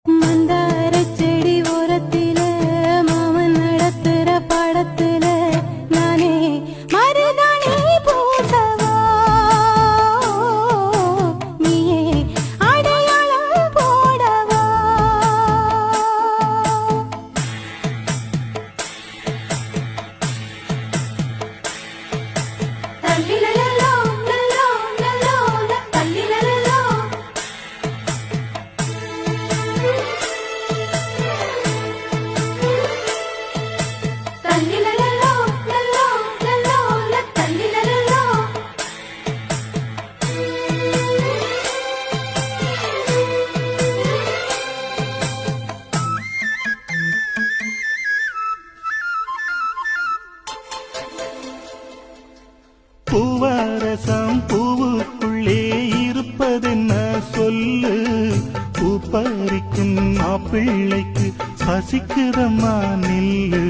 மந்தாரச் செடி ஓரத்தில மாமன் நடத்துற படத்துல நானே மருதாணி பூசவா நீயே அடையாளம் போடவா தள்ளிலலோ லலோ லலோ தள்ளிலலோ தள்ளிலலோ லலோ லலோ தள்ளிலலோ பூவரசம் பூவுக்குள்ளே இருப்பதென்ன சொல்லு பூ பறிக்கும் மாப்பிள்ளைக்கு பசிக்குதம்மா நில்லு